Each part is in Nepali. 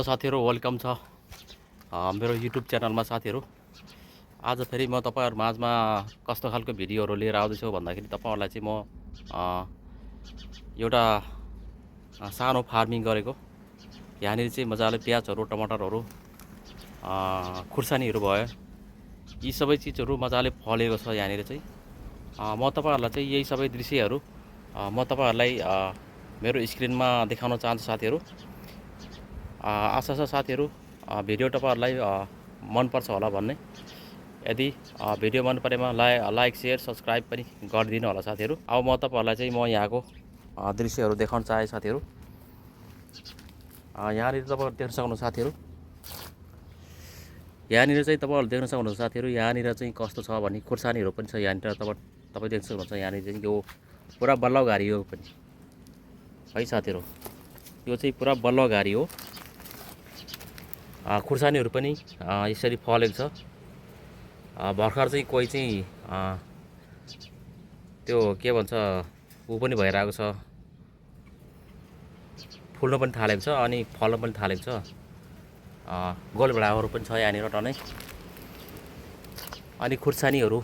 हेलो साथीहरु, वेलकम छ मेरो युट्युब च्यानलमा। साथीहरु, आज फेरि म तपाईहरु माझमा कस्तो खालको भिडियोहरु लिएर आउँदैछु भन्दाखेरि तपाईहरुलाई चाहिँ म एउटा सानो फार्मिङ गरेको यहाँनिर चाहिँ मजाले प्याजहरु, टमाटरहरु, खुर्सानीहरु भयो, यी सबै चीजहरु मजाले फलेको छ यहाँनिर चाहिँ। म तपाईहरुलाई चाहिँ यही सबै दृश्यहरु म तपाईहरुलाई मेरो स्क्रिनमा देखाउन चाहन्छु साथीहरु। आशा छ साथीहरु भिडियो तपाईहरुलाई मन पर्छ होला भन्ने। यदि भिडियो मन परेमा लाइक शेयर सब्स्क्राइब पनि गरिदिनु होला साथीहरु। अब म तपाईहरुलाई चाहिँ म यहाँको दृश्यहरु देखाउन चाहे साथीहरु। यहाँनिर तपाईहरु देख्न सक्नुहुन्छ साथीहरु, यहाँनिर चाहिँ तपाईहरुले देख्न सक्नुहुन्छ साथीहरु, यहाँनिर चाहिँ कस्तो छ भने खुर्सानीहरु पनि छ यहाँनिर। तपाई देख्न सक्नुहुन्छ यहाँनिर चाहिँ यो पुरा बल्ल घारी हो पनि है साथीहरु, यो चाहिँ पुरा बल्ल घारी हो। खुर्सानीहरु पनि यसरी फलेको छ। भर्खर चाहिँ कोही चाहिँ त्यो के भन्छ उ पनि भइरहेको छ, फुल्न पनि थालेको छ अनि फल्न पनि थालेको छ। गोलभेडाहरु पनि छ यहाँनिर टनै। अनि खुर्सानीहरु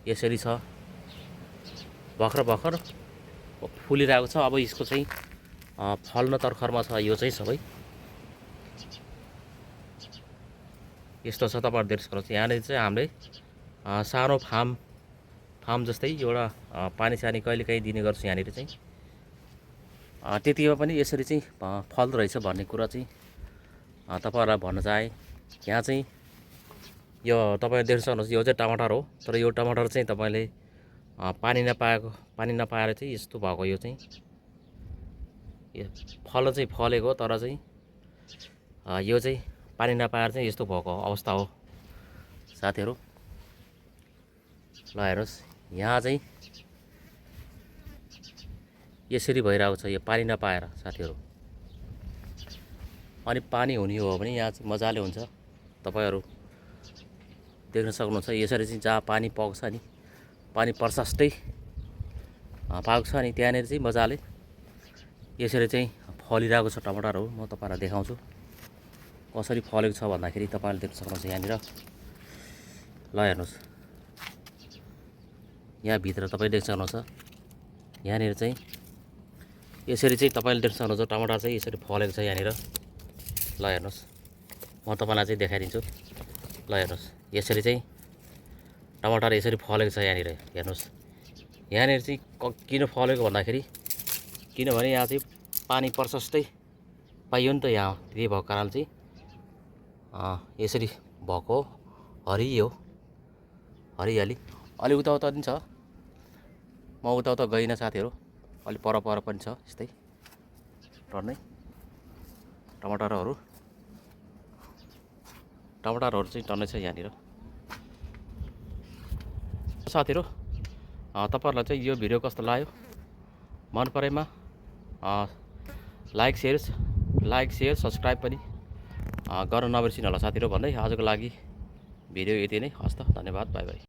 यसरी छ, भर्खर फुलिरहेको छ। अब यसको चाहिँ फल्न तर्खरमा छ यो चाहिँ सबै यस्तो छ। तपाईहरु देख्न सक्नुहुन्छ यहाँनिर चाहिँ हामीले सानो फार्म जस्तै एउटा पानी सानी कहिलेकाहीँ दिने गर्छ यहाँनिर चाहिँ। त्यतिमा पनि यसरी चाहिँ फल्दो रहेछ भन्ने कुरा चाहिँ तपाईहरुलाई भन्न चाहे। यहाँ चाहिँ यो तपाईले देख्न सक्नुहुन्छ यो चाहिँ टमाटर हो, तर यो टमाटर चाहिँ तपाईले पानी नपाएर चाहिँ यस्तो भएको। यो चाहिँ फल चाहिँ फलेको, तर चाहिँ यो चाहिँ पानी नपाएर चाहिँ यस्तो भएको अवस्था हो साथीहरु। ल हेर्नुस्, यहाँ चाहिँ यसरी भइरहेको छ यो पानी नपाएर साथीहरु। अनि पानी हुने हो भने यहाँ चाहिँ मजाले हुन्छ। तपाईहरु देख्न सक्नुहुन्छ यसरी चाहिँ जहाँ पानी पाउँछ नि, पानी प्रशस्तै पाएको छ अनि त्यहाँनिर चाहिँ मजाले यसरी चाहिँ फलिरहेको छ टमाटरहरु। म तपाईहरुलाई देखाउँछु कसरी फलेको छ भन्दाखेरि तपाईहरुले देख्न सक्नुहुन्छ यहाँनिर। ल हेर्नुस्, यहाँ भित्र तपाईले देख्न सक्नुहुन्छ यहाँनिर चाहिँ यसरी चाहिँ तपाईले देख्न सक्नुहुन्छ टमाटर चाहिँ यसरी फलेको छ यहाँनिर। ल हेर्नुस्, म तपाईलाई चाहिँ देखाइदिन्छु। ल हेर्नुस्, यसरी चाहिँ टमाटर यसरी फलेको छ यहाँनिर। हेर्नुस्, यहाँनिर चाहिँ किन फलेको भन्दाखेरि किनभने यहाँ चाहिँ पानी प्रशस्तै पाइयो नि त। यहाँ त्यही भएको कारण चाहिँ यसरी भएको हरियो हरियाली। अलि उता पनि छ, म उता गइनँ साथीहरु, अलि पर पनि छ यस्तै टर्नै टमाटरहरु चाहिँ टर्नै छ यहाँनिर साथीहरु। तपाईहरुलाई चाहिँ यो भिडियो कस्तो लाग्यो, मन परेमा लाइक शेयर सब्स्क्राइब पनि गर्न नबिर्सिनु होला साथीहरु भन्दै आजको लागि भिडियो यति नै। हस्त, धन्यवाद, बाइ बाइ।